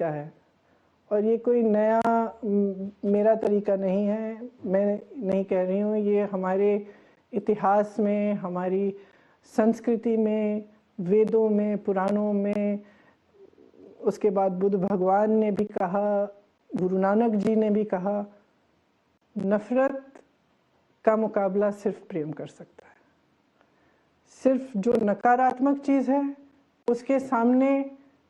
तरीका है और ये कोई नया मेरा तरीका नहीं है, मैं नहीं कह रही हूँ। ये हमारे इतिहास में, हमारी संस्कृति में, वेदों में, पुराणों में, उसके बाद बुद्ध भगवान ने भी कहा, गुरु नानक जी ने भी कहा, नफरत का मुकाबला सिर्फ प्रेम कर सकता है। सिर्फ जो नकारात्मक चीज़ है उसके सामने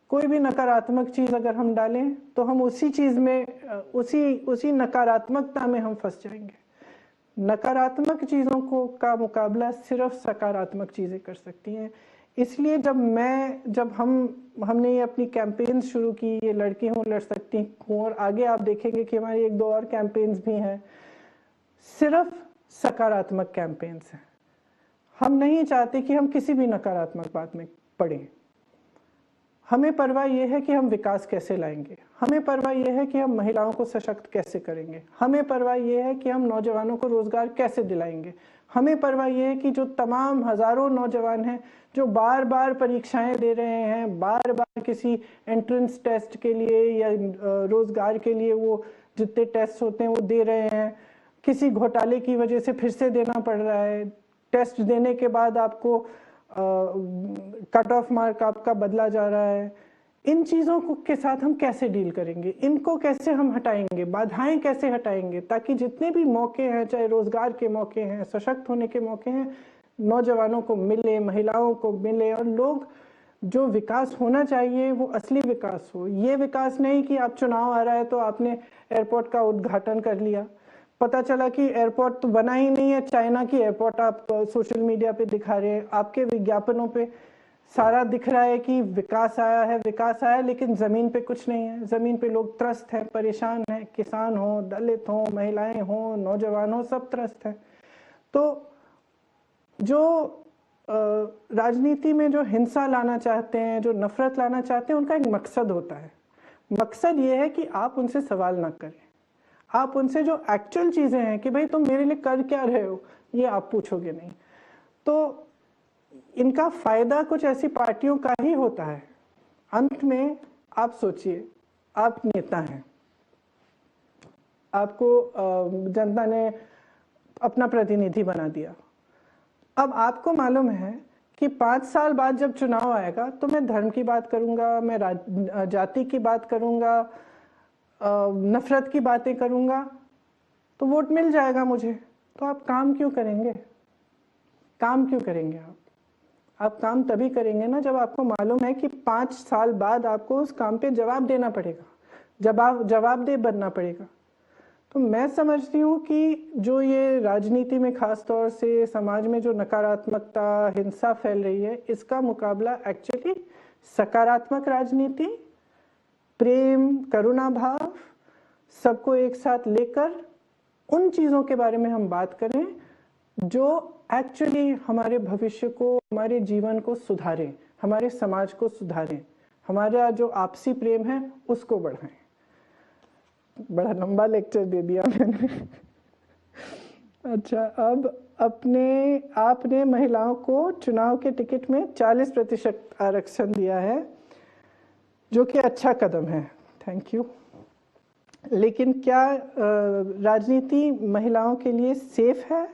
कोई भी नकारात्मक चीज़ अगर हम डालें तो हम उसी चीज़ में, उसी नकारात्मकता में हम फंस जाएंगे। नकारात्मक चीज़ों को का मुकाबला सिर्फ सकारात्मक चीज़ें कर सकती हैं। इसलिए जब हमने ये अपनी कैंपेन शुरू की, ये लड़की हूँ लड़ सकती हूँ, और आगे आप देखेंगे कि हमारी 1-2 और कैंपेन्स भी हैं, सिर्फ सकारात्मक कैंपेन्स हैं। हम नहीं चाहते कि हम किसी भी नकारात्मक बात में पड़ें। हमें परवाह यह है कि हम विकास कैसे लाएंगे, हमें परवाह यह है कि हम महिलाओं को सशक्त कैसे करेंगे, हमें परवाह यह है कि हम नौजवानों को रोजगार कैसे दिलाएंगे, हमें परवाह यह है कि जो तमाम हजारों नौजवान हैं जो बार बार परीक्षाएं दे रहे हैं, बार बार किसी एंट्रेंस टेस्ट के लिए या रोजगार के लिए वो जितने टेस्ट होते हैं वो दे रहे हैं, किसी घोटाले की वजह से फिर से देना पड़ रहा है, टेस्ट देने के बाद आपको कट ऑफ मार्क आपका बदला जा रहा है। इन चीज़ों के साथ हम कैसे डील करेंगे, इनको कैसे हम हटाएंगे, बाधाएं कैसे हटाएंगे, ताकि जितने भी मौके हैं, चाहे रोजगार के मौके हैं, सशक्त होने के मौके हैं, नौजवानों को मिले, महिलाओं को मिले, और लोग जो विकास होना चाहिए वो असली विकास हो। ये विकास नहीं कि आप चुनाव आ रहा है तो आपने एयरपोर्ट का उद्घाटन कर लिया, पता चला कि एयरपोर्ट तो बना ही नहीं है, चाइना की एयरपोर्ट आप सोशल मीडिया पे दिखा रहे हैं, आपके विज्ञापनों पे सारा दिख रहा है कि विकास आया है, विकास आया, लेकिन ज़मीन पे कुछ नहीं है। ज़मीन पे लोग त्रस्त हैं, परेशान हैं, किसान हो, दलित हो, महिलाएं हो, नौजवान हो, सब त्रस्त हैं। तो जो राजनीति में जो हिंसा लाना चाहते हैं, जो नफरत लाना चाहते हैं, उनका एक मकसद होता है। मकसद ये है कि आप उनसे सवाल ना करें, आप उनसे जो एक्चुअल चीज़ें हैं कि भाई तुम मेरे लिए कर क्या रहे हो, ये आप पूछोगे नहीं। तो इनका फायदा कुछ ऐसी पार्टियों का ही होता है। अंत में आप सोचिए, आप नेता हैं, आपको जनता ने अपना प्रतिनिधि बना दिया। अब आपको मालूम है कि 5 साल बाद जब चुनाव आएगा तो मैं धर्म की बात करूंगा, मैं जाति की बात करूंगा, नफरत की बातें करूंगा, तो वोट मिल जाएगा मुझे। तो आप काम क्यों करेंगे? काम क्यों करेंगे आप काम तभी करेंगे ना जब आपको मालूम है कि 5 साल बाद आपको उस काम पे जवाब देना पड़ेगा, जवाबदेह बनना पड़ेगा। तो मैं समझती हूँ कि जो ये राजनीति में खास तौर से समाज में जो नकारात्मकता, हिंसा फैल रही है, इसका मुकाबला एक्चुअली सकारात्मक राजनीति, प्रेम, करुणा भाव, सबको एक साथ लेकर उन चीज़ों के बारे में हम बात करें जो एक्चुअली हमारे भविष्य को, हमारे जीवन को सुधारें, हमारे समाज को सुधारें, हमारा जो आपसी प्रेम है उसको बढ़ाएं। बड़ा लंबा लेक्चर दे दिया मैंने। अच्छा, अब आपने महिलाओं को चुनाव के टिकट में 40% आरक्षण दिया है, जो कि अच्छा कदम है, थैंक यू। लेकिन क्या राजनीति महिलाओं के लिए सेफ है?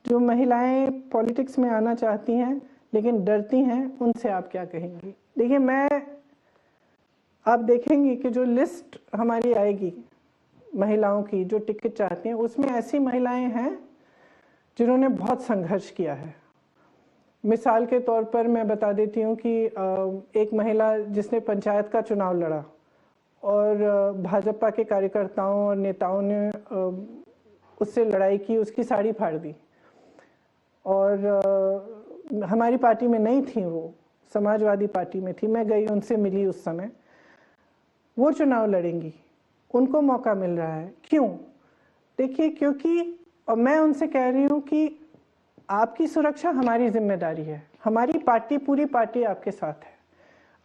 जो महिलाएं पॉलिटिक्स में आना चाहती हैं लेकिन डरती हैं, उनसे आप क्या कहेंगी? देखिए, आप देखेंगे कि जो लिस्ट हमारी आएगी महिलाओं की जो टिकट चाहती हैं, उसमें ऐसी महिलाएं हैं जिन्होंने बहुत संघर्ष किया है। मिसाल के तौर पर मैं बता देती हूँ कि एक महिला जिसने पंचायत का चुनाव लड़ा और भाजपा के कार्यकर्ताओं और नेताओं ने उससे लड़ाई की, उसकी साड़ी फाड़ दी, और हमारी पार्टी में नहीं थी, वो समाजवादी पार्टी में थी। मैं गई, उनसे मिली उस समय। वो चुनाव लड़ेंगी, उनको मौका मिल रहा है। क्यों? देखिए, क्योंकि मैं उनसे कह रही हूँ कि आपकी सुरक्षा हमारी जिम्मेदारी है, हमारी पार्टी, पूरी पार्टी आपके साथ है।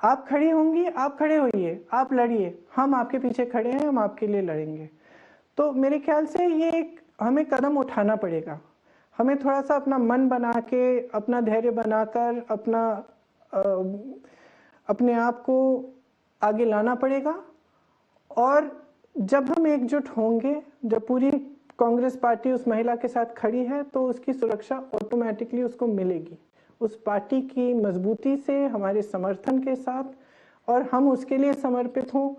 आप खड़ी होंगी, आप खड़े होइए, आप लड़िए, हम आपके पीछे खड़े हैं, हम आपके लिए लड़ेंगे। तो मेरे ख्याल से ये एक हमें कदम उठाना पड़ेगा। हमें थोड़ा सा अपना मन बना के, अपना धैर्य बनाकर, अपने आप को आगे लाना पड़ेगा और जब हम एकजुट होंगे, जब पूरी कांग्रेस पार्टी उस महिला के साथ खड़ी है, तो उसकी सुरक्षा ऑटोमेटिकली उसको मिलेगी, उस पार्टी की मजबूती से, हमारे समर्थन के साथ, और हम उसके लिए समर्पित हों,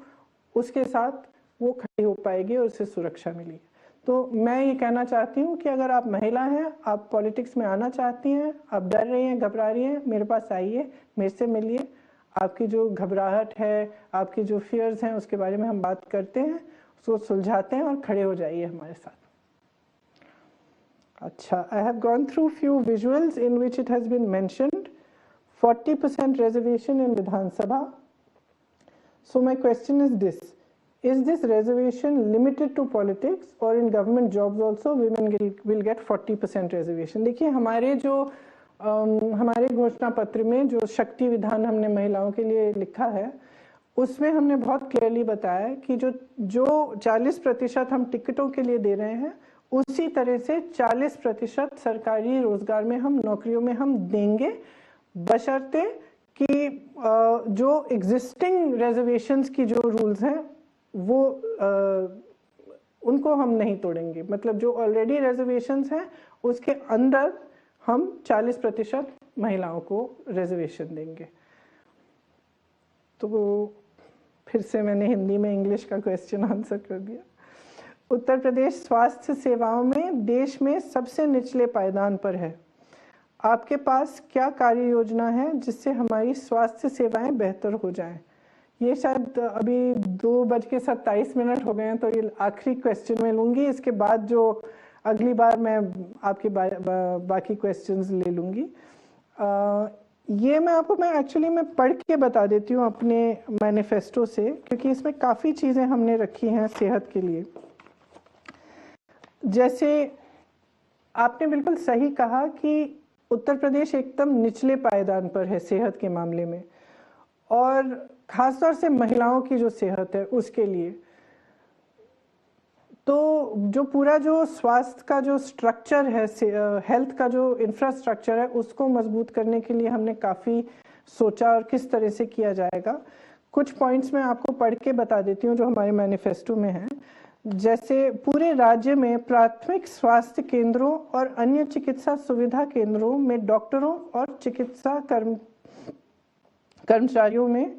उसके साथ वो खड़ी हो पाएगी और उसे सुरक्षा मिलेगी। तो मैं ये कहना चाहती हूँ कि अगर आप महिला हैं, आप पॉलिटिक्स में आना चाहती हैं, आप डर रही हैं, घबरा रही हैं, मेरे पास आइए, मेरे से मिलिए, आपकी जो घबराहट है, आपकी जो फियर्स हैं, उसके बारे में हम बात करते हैं, उसको सुलझाते हैं और खड़े हो जाइए हमारे साथ। अच्छा, I have gone through few visuals in which it has been mentioned 40% reservation in Vidhan Sabha. So my question is this reservation limited to politics or in government jobs also women will get 40% reservation? देखिए, हमारे घोषणा पत्र में जो शक्ति विधान हमने महिलाओं के लिए लिखा है, उसमें हमने बहुत क्लियरली बताया कि जो 40% हम टिकटों के लिए दे रहे हैं, उसी तरह से 40% सरकारी रोजगार में हम, नौकरियों में हम देंगे, बशर्ते कि जो एग्जिस्टिंग रिजर्वेशंस की जो रूल्स हैं वो उनको हम नहीं तोड़ेंगे। मतलब जो ऑलरेडी रिजर्वेशंस हैं उसके अंदर हम 40% महिलाओं को रिजर्वेशन देंगे। तो फिर से मैंने हिंदी में इंग्लिश का क्वेश्चन आंसर कर दिया। उत्तर प्रदेश स्वास्थ्य सेवाओं में देश में सबसे निचले पायदान पर है। आपके पास क्या कार्य योजना है जिससे हमारी स्वास्थ्य सेवाएं बेहतर हो जाएं? ये शायद अभी 2:27 हो गए हैं, तो ये आखिरी क्वेश्चन मैं लूँगी। इसके बाद जो अगली बार मैं आपके बाकी क्वेश्चंस ले लूँगी। ये मैं एक्चुअली मैं पढ़ के बता देती हूँ अपने मैनिफेस्टो से, क्योंकि इसमें काफ़ी चीज़ें हमने रखी हैं सेहत के लिए। जैसे आपने बिल्कुल सही कहा कि उत्तर प्रदेश एकदम निचले पायदान पर है सेहत के मामले में, और ख़ासतौर से महिलाओं की जो सेहत है उसके लिए। तो जो पूरा जो स्वास्थ्य का जो स्ट्रक्चर है, हेल्थ का जो इंफ्रास्ट्रक्चर है, उसको मजबूत करने के लिए हमने काफ़ी सोचा और किस तरह से किया जाएगा। कुछ पॉइंट्स मैं आपको पढ़ के बता देती हूँ जो हमारे मैनिफेस्टो में है। जैसे पूरे राज्य में प्राथमिक स्वास्थ्य केंद्रों और अन्य चिकित्सा सुविधा केंद्रों में डॉक्टरों और चिकित्सा कर्मचारियों में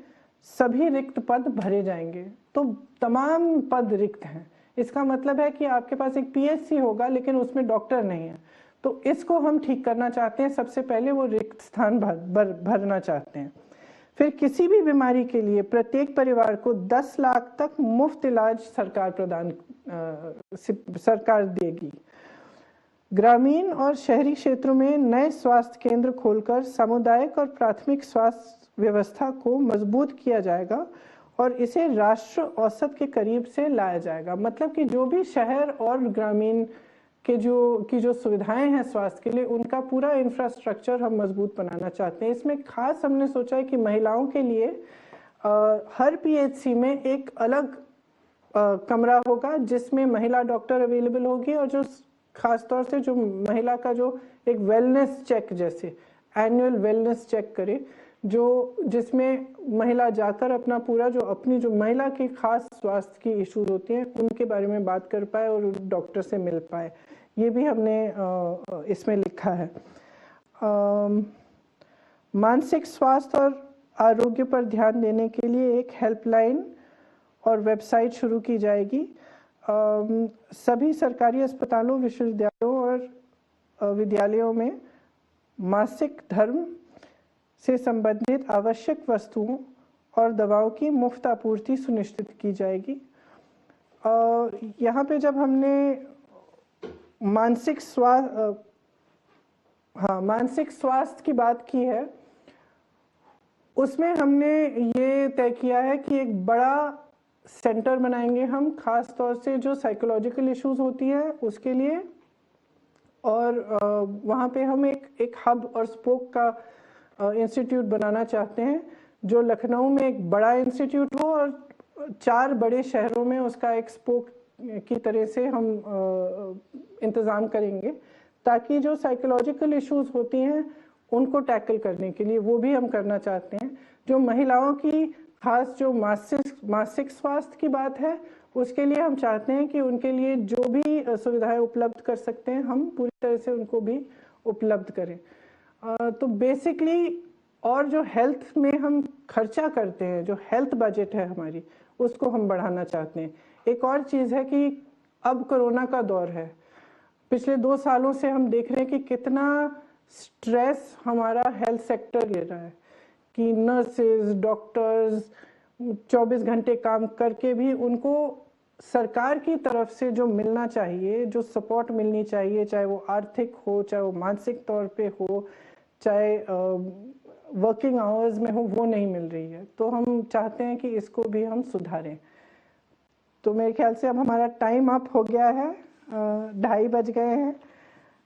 सभी रिक्त पद भरे जाएंगे। तो तमाम पद रिक्त हैं। इसका मतलब है कि आपके पास एक पीएचसी होगा लेकिन उसमें डॉक्टर नहीं है। तो इसको हम ठीक करना चाहते हैं। सबसे पहले वो रिक्त स्थान भरना चाहते हैं। फिर किसी भी बीमारी के लिए प्रत्येक परिवार को 10 लाख तक मुफ्त इलाज सरकार देगी। ग्रामीण और शहरी क्षेत्रों में नए स्वास्थ्य केंद्र खोलकर सामुदायिक और प्राथमिक स्वास्थ्य व्यवस्था को मजबूत किया जाएगा और इसे राष्ट्र औसत के करीब से लाया जाएगा। मतलब कि जो भी शहर और ग्रामीण के जो सुविधाएं हैं स्वास्थ्य के लिए, उनका पूरा इंफ्रास्ट्रक्चर हम मजबूत बनाना चाहते हैं। इसमें खास हमने सोचा है कि महिलाओं के लिए हर पीएचसी में एक अलग कमरा होगा जिसमें महिला डॉक्टर अवेलेबल होगी, और जो खास तौर से जो महिला का जो एक वेलनेस चेक, जैसे एनुअल वेलनेस चेक करे, जिसमें महिला जाकर अपना पूरा अपनी जो महिला की खास स्वास्थ्य की इश्यूज होती हैं उनके बारे में बात कर पाए और डॉक्टर से मिल पाए। ये भी हमने इसमें लिखा है। मानसिक स्वास्थ्य और आरोग्य पर ध्यान देने के लिए एक हेल्पलाइन और वेबसाइट शुरू की जाएगी। सभी सरकारी अस्पतालों, विश्वविद्यालयों और विद्यालयों में मासिक धर्म से संबंधित आवश्यक वस्तुओं और दवाओं की मुफ्त आपूर्ति सुनिश्चित की जाएगी। यहाँ पे जब हमने मानसिक स्वास्थ्य की बात की है, उसमें हमने ये तय किया है कि एक बड़ा सेंटर बनाएंगे हम, खास तौर से जो साइकोलॉजिकल इश्यूज होती हैं उसके लिए, और वहाँ पे हम एक हब और स्पोक का इंस्टीट्यूट बनाना चाहते हैं, जो लखनऊ में एक बड़ा इंस्टीट्यूट हो और 4 बड़े शहरों में उसका एक स्पोक की तरह से हम इंतज़ाम करेंगे, ताकि जो साइकोलॉजिकल इश्यूज होती हैं उनको टैकल करने के लिए वो भी हम करना चाहते हैं। जो महिलाओं की खास जो मासिक स्वास्थ्य की बात है, उसके लिए हम चाहते हैं कि उनके लिए जो भी सुविधाएं उपलब्ध कर सकते हैं, हम पूरी तरह से उनको भी उपलब्ध करें। तो बेसिकली और जो हेल्थ में हम खर्चा करते हैं, जो हेल्थ बजट है हमारी, उसको हम बढ़ाना चाहते हैं। एक और चीज़ है कि अब कोरोना का दौर है, पिछले 2 सालों से हम देख रहे हैं कि कितना स्ट्रेस हमारा हेल्थ सेक्टर ले रहा है, कि नर्सेज, डॉक्टर्स 24 घंटे काम करके भी उनको सरकार की तरफ से जो मिलना चाहिए, जो सपोर्ट मिलनी चाहिए, चाहे वो आर्थिक हो, चाहे वो मानसिक तौर पे हो, चाहे वर्किंग आवर्स में हो, वो नहीं मिल रही है। तो हम चाहते हैं कि इसको भी हम सुधारें। तो मेरे ख्याल से अब हमारा टाइम अप हो गया है, 2:30 बज गए हैं,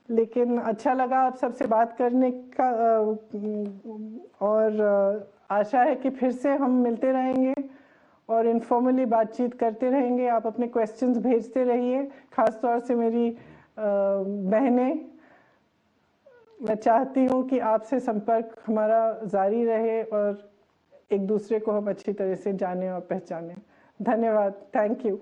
लेकिन अच्छा लगा आप सबसे बात करने का, और आशा है कि फिर से हम मिलते रहेंगे और इनफॉर्मली बातचीत करते रहेंगे। आप अपने क्वेश्चंस भेजते रहिए, खास तौर से मेरी बहनें। मैं चाहती हूँ कि आपसे संपर्क हमारा जारी रहे और एक दूसरे को हम अच्छी तरह से जानें और पहचानें। धन्यवाद, थैंक यू।